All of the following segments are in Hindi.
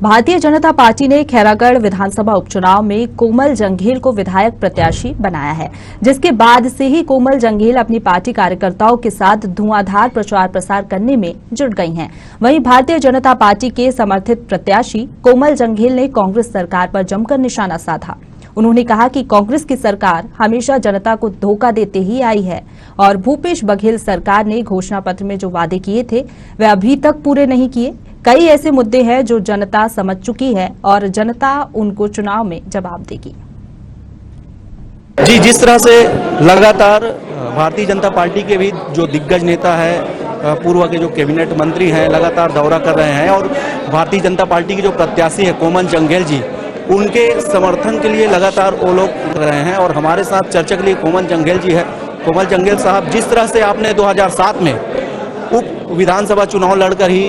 भारतीय जनता पार्टी ने खैरागढ़ विधानसभा उपचुनाव में कोमल जंघेल को विधायक प्रत्याशी बनाया है, जिसके बाद से ही कोमल जंघेल अपनी पार्टी कार्यकर्ताओं के साथ धुआंधार प्रचार प्रसार करने में जुट गई हैं। वहीं भारतीय जनता पार्टी के समर्थित प्रत्याशी कोमल जंघेल ने कांग्रेस सरकार पर जमकर निशाना साधा। उन्होंने कहा कि कांग्रेस की सरकार हमेशा जनता को धोखा देते ही आई है और भूपेश बघेल सरकार ने घोषणा पत्र में जो वादे किए थे वे अभी तक पूरे नहीं किए। कई ऐसे मुद्दे हैं जो जनता समझ चुकी है और जनता उनको चुनाव में जवाब देगी। जी, जिस तरह से लगातार भारतीय जनता पार्टी के भी जो दिग्गज नेता है, पूर्व के जो कैबिनेट मंत्री हैं, लगातार दौरा कर रहे हैं और भारतीय जनता पार्टी की जो प्रत्याशी है कोमल जंघेल जी, उनके समर्थन के लिए लगातार वो लोग कर रहे हैं। और हमारे साथ चर्चा के लिए कोमल जंघेल जी है। कोमल जंघेल साहब, जिस तरह से आपने 2007 में उप विधानसभा चुनाव लड़कर ही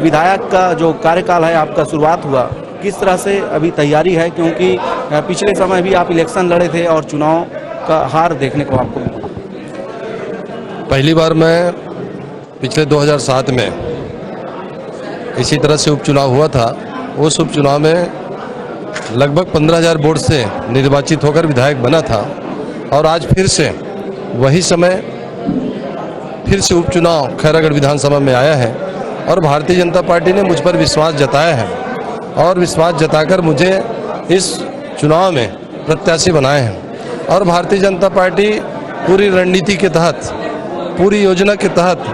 विधायक का जो कार्यकाल है आपका शुरुआत हुआ, किस तरह से अभी तैयारी है, क्योंकि पिछले समय भी आप इलेक्शन लड़े थे और चुनाव का हार देखने को आपको मिला? पहली बार मैं पिछले 2007 में इसी तरह से उपचुनाव हुआ था। उस उपचुनाव में लगभग 15,000 वोट से निर्वाचित होकर विधायक बना था और आज फिर से वही समय फिर से उपचुनाव खैरागढ़ विधानसभा में आया है और भारतीय जनता पार्टी ने मुझ पर विश्वास जताया है और विश्वास जताकर मुझे इस चुनाव में प्रत्याशी बनाए हैं। और भारतीय जनता पार्टी पूरी रणनीति के तहत, पूरी योजना के तहत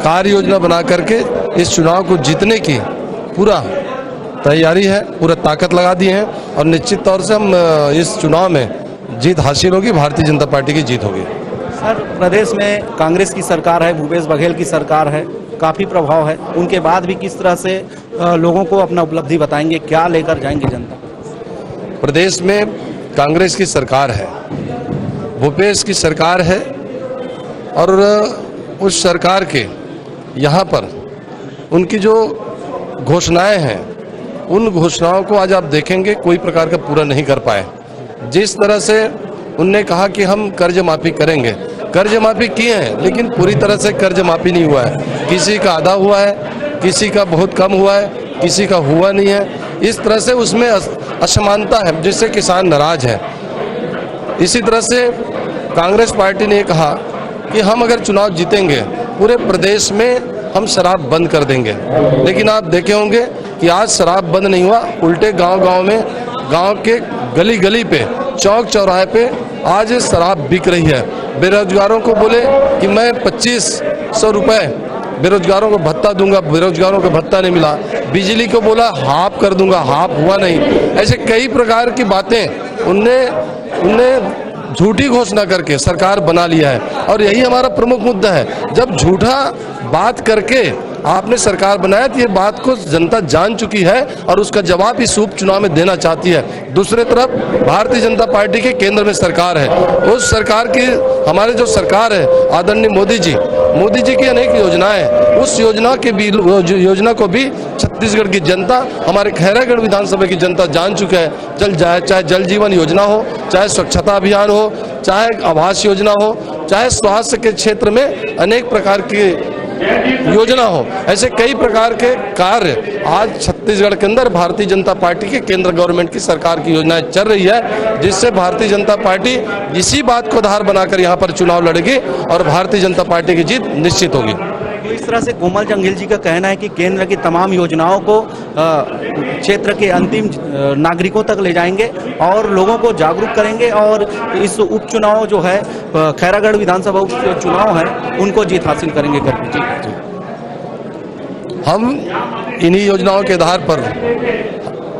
कार्य योजना बना करके इस चुनाव को जीतने की पूरा तैयारी है, पूरा ताकत लगा दी है और निश्चित तौर से हम इस चुनाव में जीत हासिल होगी, भारतीय जनता पार्टी की जीत होगी। सर, प्रदेश में कांग्रेस की सरकार है, भूपेश बघेल की सरकार है, काफ़ी प्रभाव है, उनके बाद भी किस तरह से लोगों को अपना उपलब्धि बताएंगे, क्या लेकर जाएंगे जनता? प्रदेश में कांग्रेस की सरकार है, भूपेश की सरकार है और उस सरकार के यहाँ पर उनकी जो घोषणाएं हैं, उन घोषणाओं को आज आप देखेंगे कोई प्रकार का पूरा नहीं कर पाए। जिस तरह से उनने कहा कि हम कर्ज माफी करेंगे, कर्ज माफी किए हैं लेकिन पूरी तरह से कर्ज माफी नहीं हुआ है। किसी का आधा हुआ है, किसी का बहुत कम हुआ है, किसी का हुआ नहीं है। इस तरह से उसमें असमानता है जिससे किसान नाराज हैं। इसी तरह से कांग्रेस पार्टी ने कहा कि हम अगर चुनाव जीतेंगे पूरे प्रदेश में हम शराब बंद कर देंगे, लेकिन आप देखे होंगे कि आज शराब बंद नहीं हुआ, उल्टे गांव-गांव में, गांव के गली-गली पे, चौक चौराहे पे आज शराब बिक रही है। बेरोजगारों को बोले कि मैं 2500 रुपये बेरोजगारों को भत्ता दूंगा, बेरोजगारों को भत्ता नहीं मिला। बिजली को बोला हाफ कर दूंगा, हाफ हुआ नहीं। ऐसे कई प्रकार की बातें उनने झूठी घोषणा करके सरकार बना लिया है और यही हमारा प्रमुख मुद्दा है। जब झूठा बात करके आपने सरकार बनाया तो ये बात को जनता जान चुकी है और उसका जवाब इस उपचुनाव में देना चाहती है। दूसरी तरफ भारतीय जनता पार्टी के केंद्र में सरकार है, उस सरकार की हमारे जो सरकार है आदरणीय मोदी जी की अनेक योजनाएं, उस योजना को भी छत्तीसगढ़ की जनता, हमारे खैरागढ़ विधानसभा की जनता जान चुका है। चाहे जल जीवन योजना हो, चाहे स्वच्छता अभियान हो, चाहे आवास योजना हो, चाहे स्वास्थ्य के क्षेत्र में अनेक प्रकार की योजना हो, ऐसे कई प्रकार के कार्य आज छत्तीसगढ़ के अंदर भारतीय जनता पार्टी के केंद्र गवर्नमेंट की सरकार की योजनाएं चल रही है, जिससे भारतीय जनता पार्टी इसी बात को आधार बनाकर यहाँ पर चुनाव लड़ेगी और भारतीय जनता पार्टी की जीत निश्चित होगी। तो इस तरह से कोमल जंघेल जी का कहना है कि केंद्र की तमाम योजनाओं को क्षेत्र के अंतिम नागरिकों तक ले जाएंगे और लोगों को जागरूक करेंगे और इस उपचुनाव जो है खैरागढ़ विधानसभा उपचुनाव है उनको जीत हासिल करेंगे करके। जी, हम इन्हीं योजनाओं के आधार पर,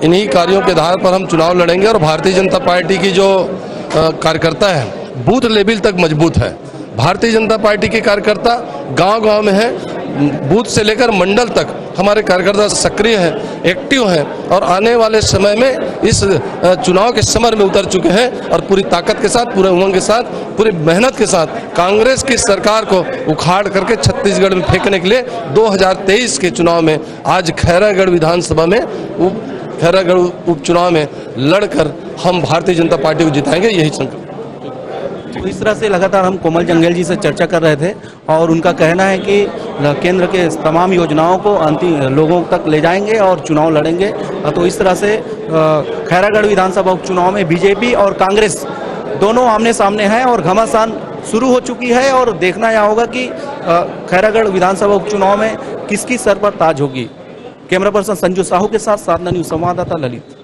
इन्हीं कार्यों के आधार पर हम चुनाव लड़ेंगे और भारतीय जनता पार्टी की जो कार्यकर्ता है बूथ लेवल तक मजबूत है। भारतीय जनता पार्टी के कार्यकर्ता गांव-गांव में है, बूथ से लेकर मंडल तक हमारे कार्यकर्ता सक्रिय हैं, एक्टिव हैं और आने वाले समय में इस चुनाव के समर में उतर चुके हैं और पूरी ताकत के साथ, पूरे उमंग के साथ, पूरी मेहनत के साथ कांग्रेस की सरकार को उखाड़ करके छत्तीसगढ़ में फेंकने के लिए 2023 के चुनाव में आज खैरागढ़ विधानसभा में खैरागढ़ उपचुनाव में लड़कर हम भारतीय जनता पार्टी को जिताएंगे, यही संकल्प। तो इस तरह से लगातार हम कोमल जंगेल जी से चर्चा कर रहे थे और उनका कहना है कि केंद्र के तमाम योजनाओं को अंतिम लोगों तक ले जाएंगे और चुनाव लड़ेंगे। तो इस तरह से खैरागढ़ विधानसभा उपचुनाव में बीजेपी और कांग्रेस दोनों आमने सामने हैं और घमासान शुरू हो चुकी है और देखना यह होगा कि खैरागढ़ विधानसभा उपचुनाव में किसकी सर पर ताज होगी। कैमरा पर्सन संजू साहू के साथ साधना न्यूज संवाददाता ललित।